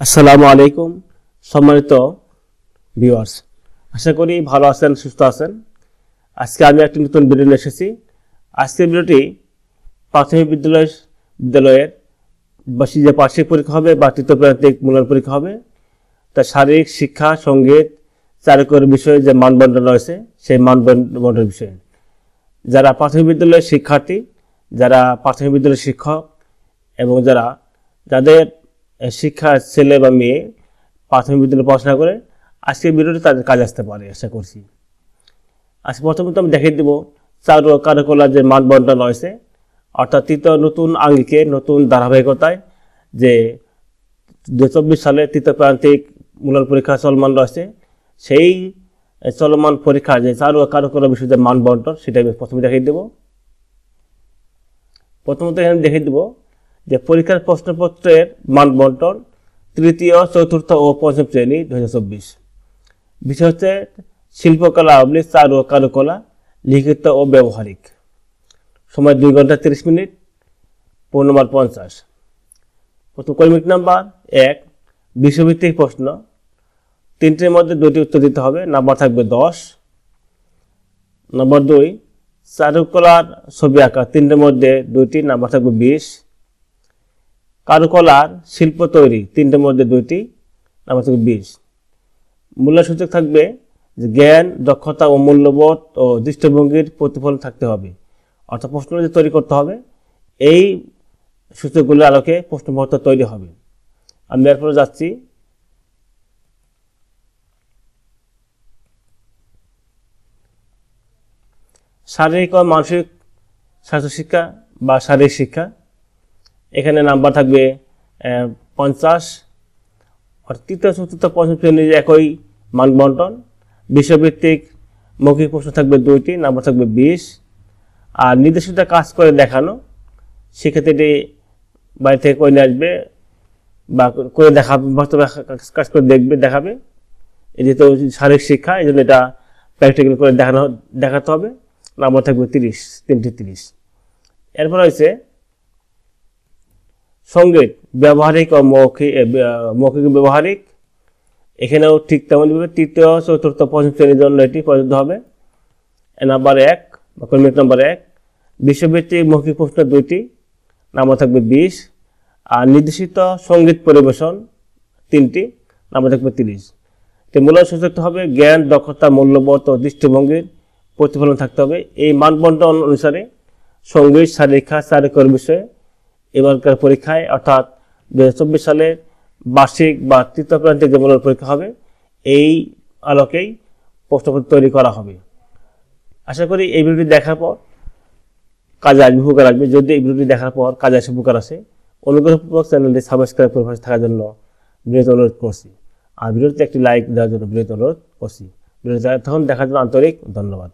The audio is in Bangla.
আসসালামু আলাইকুম সম্মানিত ভিউয়ার্স, আশা করি ভালো আছেন, সুস্থ আছেন। আজকে আমি একটি নতুন ভিডিও নিয়ে এসেছি। আজকের ভিডিওটি প্রাথমিক বিদ্যালয়ের যে বার্ষিক পরীক্ষা হবে বা তৃতীয় প্রান্তিক মূল্যায়ন পরীক্ষা হবে, তা শারীরিক শিক্ষা, সঙ্গীত, চারুকলার বিষয়ে যে মানবন্টন রয়েছে সেই মানবন্টনের বিষয়ে যারা প্রাথমিক বিদ্যালয়ের শিক্ষার্থী, যারা প্রাথমিক বিদ্যালয়ের শিক্ষক এবং যাদের শিক্ষা ছেলে বা মেয়ে প্রাথমিক বিদ্যালয়ে পড়াশোনা করে, আজকের ভিডিওটি তাদের কাজে আসতে পারে আশা করছি। আজকে প্রথমত আমি দেখিয়ে দেব কারুকলার যে মানবন্টন রয়েছে, অর্থাৎ তৃতীয় নতুন আঙ্গিকে নতুন ধারাবাহিকতায় যে 2024 সালে তৃতীয় প্রান্তিক মূল্যায়ন পরীক্ষা চলমান রয়েছে, সেই চলমান পরীক্ষার যে কারুকলার বিষয়ে যে মানবন্টন সেটা আমি প্রথমে দেখিয়ে দেব। প্রথমত এখানে দেখিয়ে দেব যে পরীক্ষার প্রশ্নপত্রের মানবন্টন তৃতীয়, চতুর্থ ও পঞ্চম শ্রেণী 2024। বিষয় হচ্ছে শিল্পকলা, চারু ও কারুকলা, লিখিত ও ব্যবহারিক। সময় 2 ঘন্টা 30 মিনিট, পূর্ণ নম্বর 50। প্রথম কর্মিক নাম্বার 1, বিষয়ভিত্তিক প্রশ্ন। 3টির মধ্যে 2টি উত্তর দিতে হবে, নাম্বার থাকবে 10। নম্বর 2, চারুকলার ছবি আঁকা, 3টির মধ্যে 2টি, নাম্বার থাকবে 20। কারুকলার শিল্প তৈরি, 3টির মধ্যে 2টি, নাম্বার থাকবে 20। মূল্যসূচক থাকবে যে জ্ঞান, দক্ষতা ও মূল্যবোধ ও দৃষ্টিভঙ্গির প্রতিফলন থাকতে হবে, অর্থাৎ প্রশ্ন যে তৈরি করতে হবে এই সূচকগুলোর আলোকে প্রশ্নপত্র তৈরি হবে। আমি এরপরে যাচ্ছি শারীরিক ও মানসিক স্বাস্থ্য শিক্ষা বা শারীরিক শিক্ষা। এখানে নাম্বার থাকবে 50। আর তৃতীয়, চতুর্থ, পঞ্চম শ্রেণীর একই মানবন্টন। বিষয়ভিত্তিক মৌখিক প্রশ্ন থাকবে 2টি, নাম্বার থাকবে 20। আর নির্দেশিত কাজ করে দেখানো, সেক্ষেত্রে এটি বাড়ি থেকে করে নিয়ে আসবে বা করে দেখাবে, বাস্তবে কাজ করে দেখাবে। এই যেহেতু শারীরিক শিক্ষা, এই জন্য এটা প্র্যাকটিক্যাল করে দেখাতে হবে, নাম্বার থাকবে 30, 3টি 30। এরপর হয়েছে সঙ্গীত, ব্যবহারিক ও মৌখিক ব্যবহারিক। এখানেও ঠিক তেমনভাবে তৃতীয়, চতুর্থ, পঞ্চম শ্রেণীর জন্য এটি প্রযোজ্য হবে। নাম্বার 1 বা কর্মিক নাম্বার 1, বিষয়ভিত্তিক মৌখিক প্রশ্ন 2টি, নাম্বার থাকবে 20। আর নির্দেশিত সঙ্গীত পরিবেশন 3টি, নাম্বার থাকবে 30। মূল্যসূচক হবে জ্ঞান, দক্ষতা, মূল্যবোধ ও দৃষ্টিভঙ্গির প্রতিফলন থাকতে হবে। এই মানবন্টন অনুসারে সঙ্গীত, শারীরিক, চারুকলার বিষয়ে এবারকার পরীক্ষায়, অর্থাৎ 2024 সালের বার্ষিক বা তৃতীয় প্রান্তিক যে মূল্যায়ন পরীক্ষা হবে, এই আলোকেই প্রশ্নপত্র তৈরি করা হবে। আশা করি এই ভিডিওটি দেখার পর কাজে আসবে, উপকার আসবে। যদি এই ভিডিওটি দেখার পর কাজে আসে, উপকার আসে, অনুগ্রহপূর্বক চ্যানেলটি সাবস্ক্রাইব করে পাশে থাকার জন্য বিনীত অনুরোধ করছি। আর ভিডিওতে একটি লাইক দেওয়ার জন্য বিনীত অনুরোধ করছি। ভিডিওটি তখন দেখার জন্য আন্তরিক ধন্যবাদ।